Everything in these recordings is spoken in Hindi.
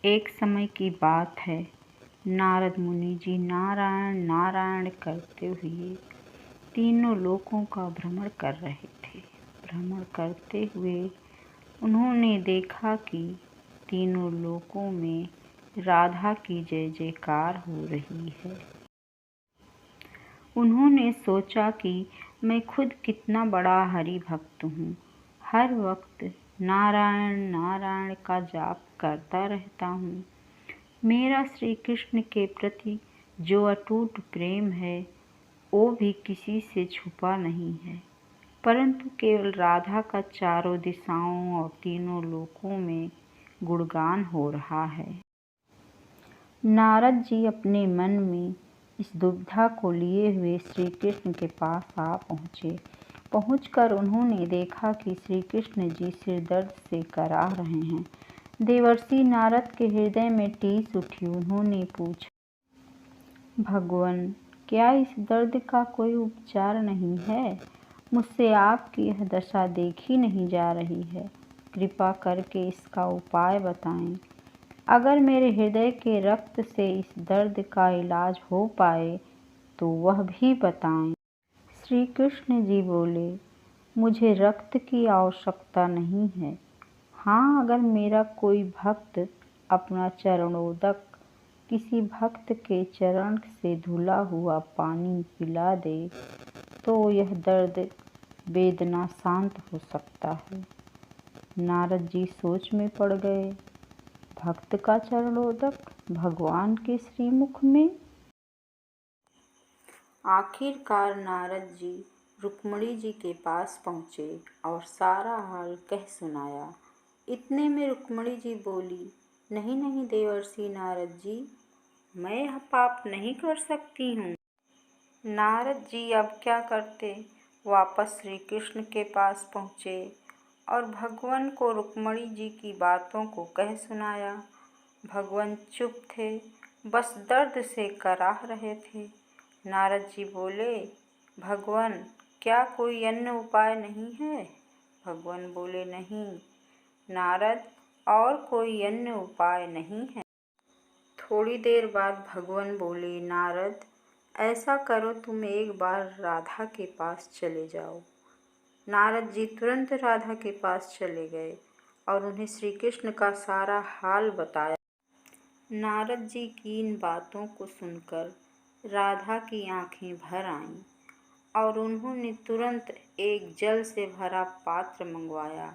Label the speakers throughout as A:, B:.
A: एक समय की बात है, नारद मुनि जी नारायण नारायण करते हुए तीनों लोकों का भ्रमण कर रहे थे। भ्रमण करते हुए उन्होंने देखा कि तीनों लोकों में राधा की जय जयकार हो रही है। उन्होंने सोचा कि मैं खुद कितना बड़ा हरि भक्त हूँ, हर वक्त नारायण नारायण का जाप करता रहता हूँ। मेरा श्री कृष्ण के प्रति जो अटूट प्रेम है वो भी किसी से छुपा नहीं है, परंतु केवल राधा का चारों दिशाओं और तीनों लोकों में गुणगान हो रहा है। नारद जी अपने मन में इस दुविधा को लिए हुए श्री कृष्ण के पास आ पहुँचे। पहुंचकर उन्होंने देखा कि श्री कृष्ण जी सिर दर्द से कराह रहे हैं। देवर्षि नारद के हृदय में टीस उठी। उन्होंने पूछा, भगवान, क्या इस दर्द का कोई उपचार नहीं है? मुझसे आपकी यह दशा देखी नहीं जा रही है। कृपा करके इसका उपाय बताएं। अगर मेरे हृदय के रक्त से इस दर्द का इलाज हो पाए तो वह भी बताएं। श्री कृष्ण जी बोले, मुझे रक्त की आवश्यकता नहीं है। हाँ, अगर मेरा कोई भक्त अपना चरणोदक किसी भक्त के चरण से धुला हुआ पानी पिला दे तो यह दर्द वेदना शांत हो सकता है। नारद जी सोच में पड़ गए। भक्त का चरणोदक भगवान के श्रीमुख में। आखिरकार नारद जी रुक्मिणी जी के पास पहुँचे और सारा हाल कह सुनाया। इतने में रुक्मिणी जी बोली, नहीं नहीं देवर्षि नारद जी, मैं यह पाप नहीं कर सकती हूँ। नारद जी अब क्या करते, वापस श्री कृष्ण के पास पहुँचे और भगवान को रुक्मिणी जी की बातों को कह सुनाया। भगवान चुप थे, बस दर्द से कराह रहे थे। नारद जी बोले, भगवान, क्या कोई अन्य उपाय नहीं है? भगवान बोले, नहीं नारद, और कोई अन्य उपाय नहीं है। थोड़ी देर बाद भगवान बोले, नारद, ऐसा करो, तुम एक बार राधा के पास चले जाओ। नारद जी तुरंत राधा के पास चले गए और उन्हें श्री कृष्ण का सारा हाल बताया। नारद जी की इन बातों को सुनकर राधा की आंखें भर आईं और उन्होंने तुरंत एक जल से भरा पात्र मंगवाया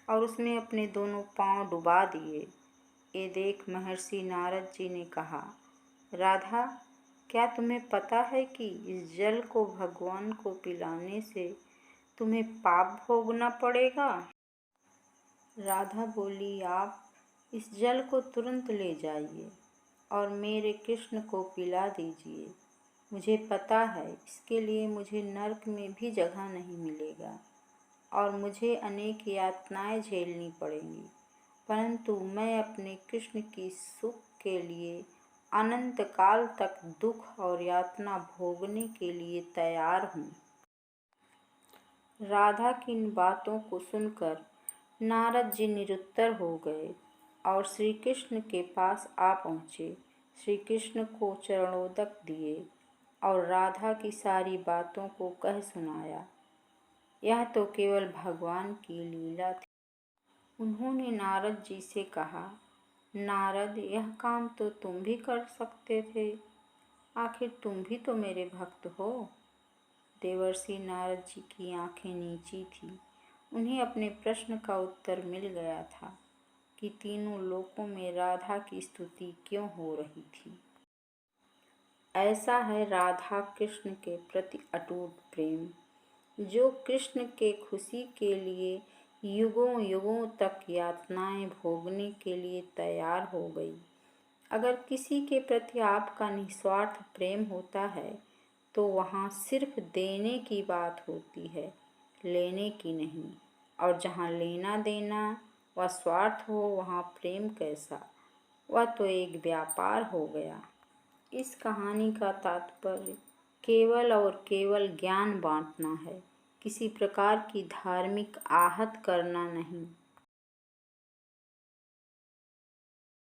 A: और उसमें अपने दोनों पांव डुबा दिए। ये देख महर्षि नारद जी ने कहा, राधा, क्या तुम्हें पता है कि इस जल को भगवान को पिलाने से तुम्हें पाप भोगना पड़ेगा? राधा बोली, आप इस जल को तुरंत ले जाइए और मेरे कृष्ण को पिला दीजिए। मुझे पता है इसके लिए मुझे नरक में भी जगह नहीं मिलेगा और मुझे अनेक यातनाएं झेलनी पड़ेंगी, परंतु मैं अपने कृष्ण की सुख के लिए अनंत काल तक दुख और यातना भोगने के लिए तैयार हूँ। राधा की इन बातों को सुनकर नारद जी निरुत्तर हो गए और श्री कृष्ण के पास आ पहुँचे। श्री कृष्ण को चरणोदक दिए और राधा की सारी बातों को कह सुनाया। यह तो केवल भगवान की लीला थी। उन्होंने नारद जी से कहा, नारद, यह काम तो तुम भी कर सकते थे, आखिर तुम भी तो मेरे भक्त हो। देवर्षि नारद जी की आंखें नीची थीं। उन्हें अपने प्रश्न का उत्तर मिल गया था कि तीनों लोकों में राधा की स्तुति क्यों हो रही थी। ऐसा है राधा कृष्ण के प्रति अटूट प्रेम, जो कृष्ण के खुशी के लिए युगों युगों तक यातनाएं भोगने के लिए तैयार हो गई। अगर किसी के प्रति आपका निस्वार्थ प्रेम होता है तो वहाँ सिर्फ देने की बात होती है, लेने की नहीं। और जहाँ लेना देना व स्वार्थ हो वहाँ प्रेम कैसा, वह तो एक व्यापार हो गया। इस कहानी का तात्पर्य केवल और केवल ज्ञान बांटना है, किसी प्रकार की धार्मिक आहत करना नहीं।